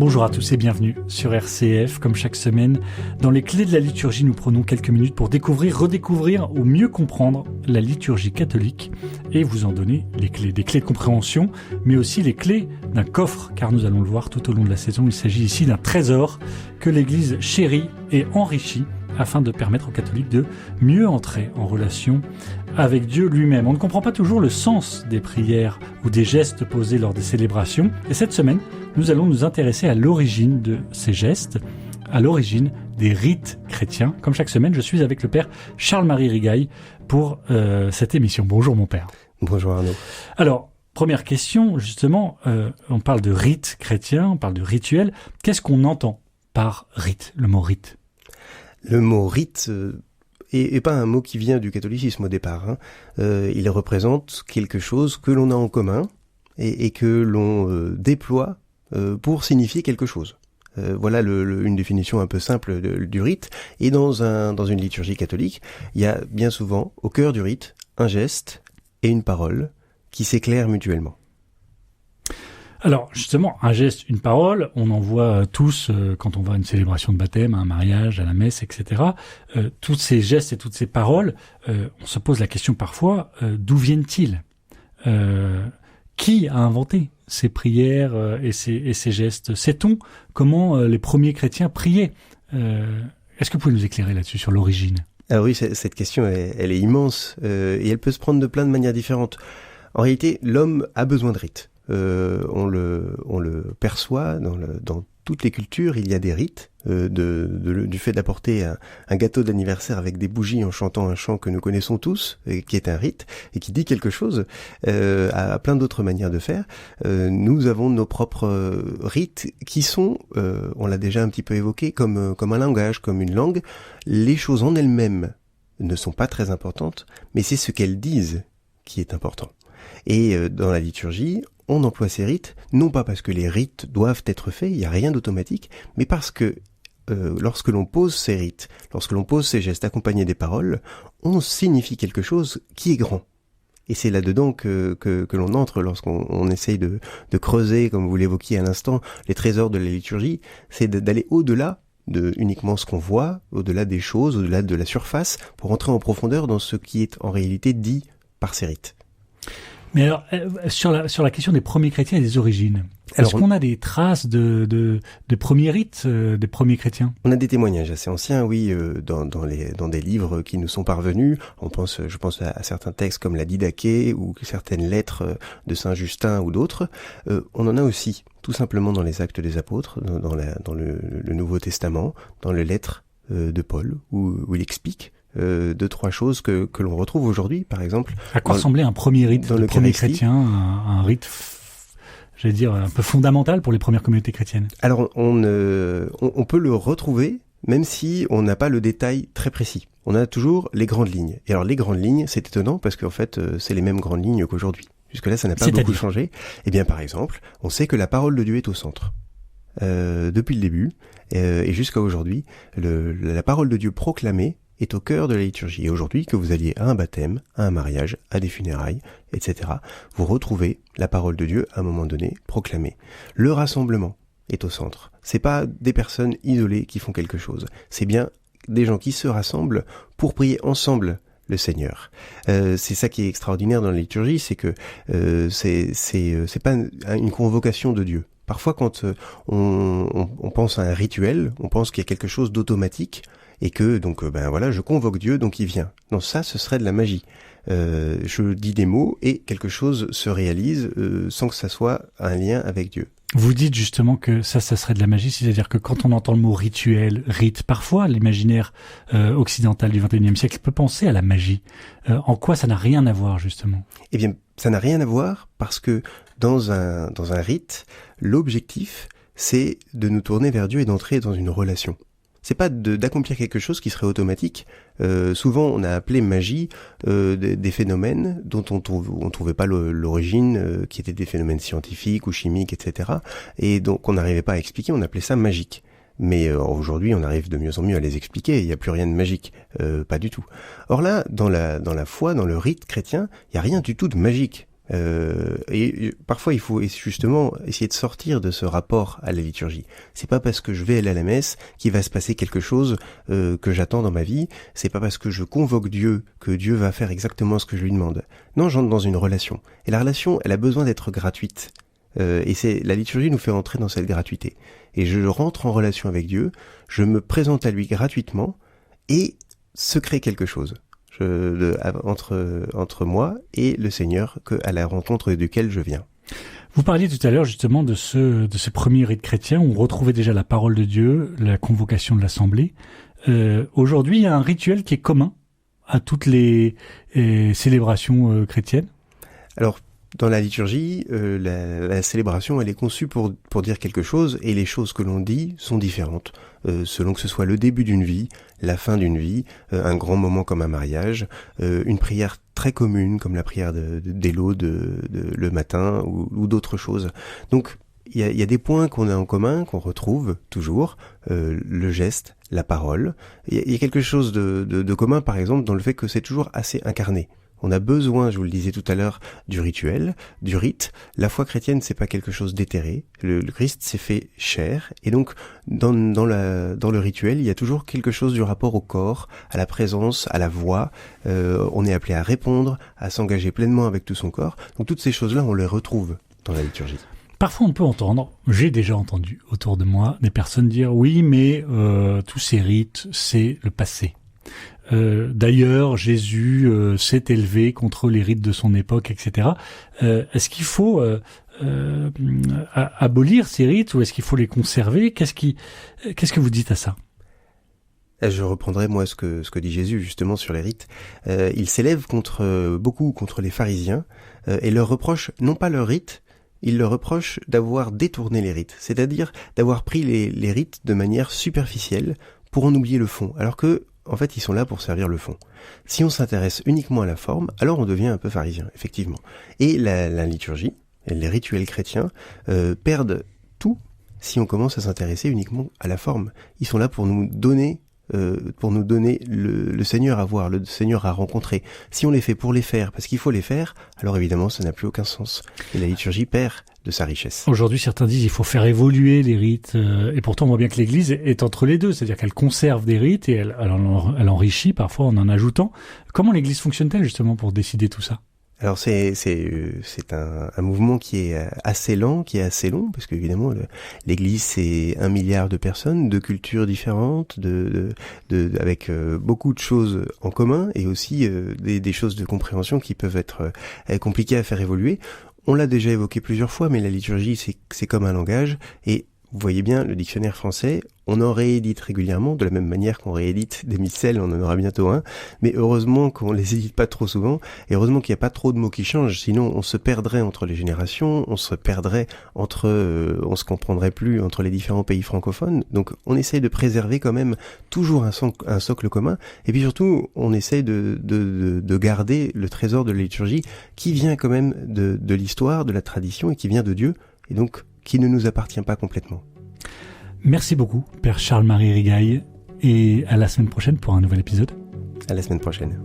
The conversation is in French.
Bonjour à tous et bienvenue sur RCF. Comme chaque semaine, dans les clés de la liturgie, nous prenons quelques minutes pour découvrir, redécouvrir ou mieux comprendre la liturgie catholique et vous en donner les clés. Des clés de compréhension, mais aussi les clés d'un coffre, car nous allons le voir tout au long de la saison. Il s'agit ici d'un trésor que l'Église chérit et enrichit afin de permettre aux catholiques de mieux entrer en relation avec Dieu lui-même. On ne comprend pas toujours le sens des prières ou des gestes posés lors des célébrations. Et cette semaine, nous allons nous intéresser à l'origine de ces gestes, à l'origine des rites chrétiens. Comme chaque semaine, je suis avec le père Charles-Marie Rigaille pour cette émission. Bonjour mon père. Bonjour Arnaud. Alors, première question, justement, on parle de rites chrétiens, on parle de rituels. Qu'est-ce qu'on entend par rite, le mot rite ? Le mot rite est pas un mot qui vient du catholicisme au départ. Il représente quelque chose que l'on a en commun et que l'on déploie pour signifier quelque chose. Voilà une définition un peu simple du rite. Et dans une liturgie catholique, il y a bien souvent au cœur du rite un geste et une parole qui s'éclairent mutuellement. Alors, justement, un geste, une parole, on en voit tous quand on va à une célébration de baptême, à un mariage, à la messe, etc. Tous ces gestes et toutes ces paroles, on se pose la question parfois, d'où viennent-ils ? Qui a inventé ces prières et ces gestes ? Sait-on comment les premiers chrétiens priaient ? Est-ce que vous pouvez nous éclairer là-dessus, sur l'origine ? Alors oui, cette question, elle est immense et elle peut se prendre de plein de manières différentes. En réalité, l'homme a besoin de rites. On le perçoit dans toutes les cultures. Il y a des rites du fait d'apporter un gâteau d'anniversaire avec des bougies en chantant un chant que nous connaissons tous, et qui est un rite et qui dit quelque chose, à plein d'autres manières de faire. Nous avons nos propres rites qui sont, on l'a déjà un petit peu évoqué, comme un langage, comme une langue. Les choses en elles-mêmes ne sont pas très importantes, mais c'est ce qu'elles disent qui est important. Et dans la liturgie, on emploie ces rites, non pas parce que les rites doivent être faits, il n'y a rien d'automatique, mais parce que lorsque l'on pose ces rites, lorsque l'on pose ces gestes accompagnés des paroles, on signifie quelque chose qui est grand. Et c'est là-dedans que l'on entre lorsqu'on essaye de creuser, comme vous l'évoquiez à l'instant, les trésors de la liturgie, c'est d'aller au-delà de uniquement ce qu'on voit, au-delà des choses, au-delà de la surface, pour entrer en profondeur dans ce qui est en réalité dit par ces rites. Mais alors, sur la question des premiers chrétiens et des origines, est-ce qu'on a des traces de premiers rites des premiers chrétiens ? On a des témoignages assez anciens, oui, dans des livres qui nous sont parvenus. Je pense à certains textes comme la Didaché ou certaines lettres de Saint Justin ou d'autres. On en a aussi, tout simplement dans les Actes des Apôtres, dans le Nouveau Testament, dans les lettres de Paul, où il explique 2-3 choses que l'on retrouve aujourd'hui, par exemple. À quoi ressemblait un premier rite dans le premier chrétien, un rite, j'allais dire, un peu fondamental pour les premières communautés chrétiennes? Alors, on peut le retrouver, même si on n'a pas le détail très précis. On a toujours les grandes lignes. Et alors, les grandes lignes, c'est étonnant parce qu'en fait, c'est les mêmes grandes lignes qu'aujourd'hui. Jusque-là, ça n'a pas beaucoup changé. Eh bien, par exemple, on sait que la parole de Dieu est au centre. Depuis le début, et jusqu'à aujourd'hui, la parole de Dieu proclamée est au cœur de la liturgie. Et aujourd'hui, que vous alliez à un baptême, à un mariage, à des funérailles, etc., vous retrouvez la parole de Dieu à un moment donné proclamée. Le rassemblement est au centre. C'est pas des personnes isolées qui font quelque chose. C'est bien des gens qui se rassemblent pour prier ensemble le Seigneur. C'est ça qui est extraordinaire dans la liturgie, c'est que c'est pas une convocation de Dieu. Parfois, quand on pense à un rituel, on pense qu'il y a quelque chose d'automatique et que donc je convoque Dieu, donc il vient. Non, ça, ce serait de la magie. Je dis des mots et quelque chose se réalise sans que ça soit un lien avec Dieu. Vous dites justement que ça serait de la magie, c'est-à-dire que quand on entend le mot rituel, rite, parfois l'imaginaire occidental du XXIe siècle peut penser à la magie. En quoi ça n'a rien à voir justement ? Eh bien, ça n'a rien à voir parce que dans un rite, l'objectif, c'est de nous tourner vers Dieu et d'entrer dans une relation. C'est pas d'accomplir quelque chose qui serait automatique. Souvent, on a appelé magie des phénomènes dont on trouvait pas l'origine, qui étaient des phénomènes scientifiques ou chimiques, etc. Et donc, on n'arrivait pas à expliquer, on appelait ça magique. Mais aujourd'hui, on arrive de mieux en mieux à les expliquer. Il n'y a plus rien de magique, pas du tout. Or là, dans la foi, dans le rite chrétien, il n'y a rien du tout de magique. Et parfois, il faut justement essayer de sortir de ce rapport à la liturgie. C'est pas parce que je vais aller à la messe qu'il va se passer quelque chose que j'attends dans ma vie. C'est pas parce que je convoque Dieu que Dieu va faire exactement ce que je lui demande. Non, j'entre dans une relation. Et la relation, elle a besoin d'être gratuite. Et la liturgie nous fait entrer dans cette gratuité. Et je rentre en relation avec Dieu, je me présente à lui gratuitement et se crée quelque chose. Entre moi et le Seigneur, à la rencontre duquel je viens. Vous parliez tout à l'heure justement de ce premier rite chrétien où on retrouvait déjà la parole de Dieu, la convocation de l'assemblée. Aujourd'hui, il y a un rituel qui est commun à toutes les célébrations chrétiennes. Alors, dans la liturgie, la célébration, elle est conçue pour dire quelque chose, et les choses que l'on dit sont différentes, selon que ce soit le début d'une vie, la fin d'une vie, un grand moment comme un mariage, une prière très commune comme la prière d'Elo le matin ou d'autres choses. Donc, il y a des points qu'on a en commun, qu'on retrouve toujours, le geste, la parole. Il y a quelque chose de commun, par exemple, dans le fait que c'est toujours assez incarné. On a besoin, je vous le disais tout à l'heure, du rituel, du rite. La foi chrétienne, c'est pas quelque chose d'éthéré. Le Christ s'est fait chair, et donc dans le rituel, il y a toujours quelque chose du rapport au corps, à la présence, à la voix. On est appelé à répondre, à s'engager pleinement avec tout son corps. Donc toutes ces choses-là, on les retrouve dans la liturgie. Parfois, on peut entendre, j'ai déjà entendu autour de moi, des personnes dire « oui, mais tous ces rites, c'est le passé ». D'ailleurs, Jésus s'est élevé contre les rites de son époque, etc. Est-ce qu'il faut abolir ces rites ou est-ce qu'il faut les conserver ? Qu'est-ce que vous dites à ça ? Je reprendrai moi ce que dit Jésus justement sur les rites. Il s'élève beaucoup contre les pharisiens et leur reproche non pas leurs rites, il leur reproche d'avoir détourné les rites, c'est-à-dire d'avoir pris les rites de manière superficielle pour en oublier le fond, alors que en fait, ils sont là pour servir le fond. Si on s'intéresse uniquement à la forme, alors on devient un peu pharisien, effectivement. Et la liturgie, les rituels chrétiens, perdent tout si on commence à s'intéresser uniquement à la forme. Ils sont là pour nous donner le Seigneur à voir, le Seigneur à rencontrer. Si on les fait pour les faire, parce qu'il faut les faire, alors évidemment, ça n'a plus aucun sens. Et la liturgie perd de sa richesse. Aujourd'hui, certains disent qu'il faut faire évoluer les rites, et pourtant on voit bien que l'Église est entre les deux, c'est-à-dire qu'elle conserve des rites et elle enrichit parfois en ajoutant. Comment l'Église fonctionne-t-elle justement pour décider tout ça ? Alors c'est un mouvement qui est assez lent, qui est assez long, parce qu'évidemment l'Église c'est 1 milliard de personnes, de cultures différentes, avec beaucoup de choses en commun et aussi des choses de compréhension qui peuvent être compliquées à faire évoluer. On l'a déjà évoqué plusieurs fois, mais la liturgie c'est comme un langage et vous voyez bien, le dictionnaire français, on en réédite régulièrement, de la même manière qu'on réédite des missels, on en aura bientôt un, mais heureusement qu'on les édite pas trop souvent, et heureusement qu'il n'y a pas trop de mots qui changent, sinon on se perdrait entre les générations, on se perdrait on se comprendrait plus entre les différents pays francophones, donc on essaye de préserver quand même toujours un socle commun, et puis surtout, on essaye de garder le trésor de la liturgie, qui vient quand même de l'histoire, de la tradition, et qui vient de Dieu, et donc qui ne nous appartient pas complètement. Merci beaucoup, Père Charles-Marie Rigail, et à la semaine prochaine pour un nouvel épisode. À la semaine prochaine.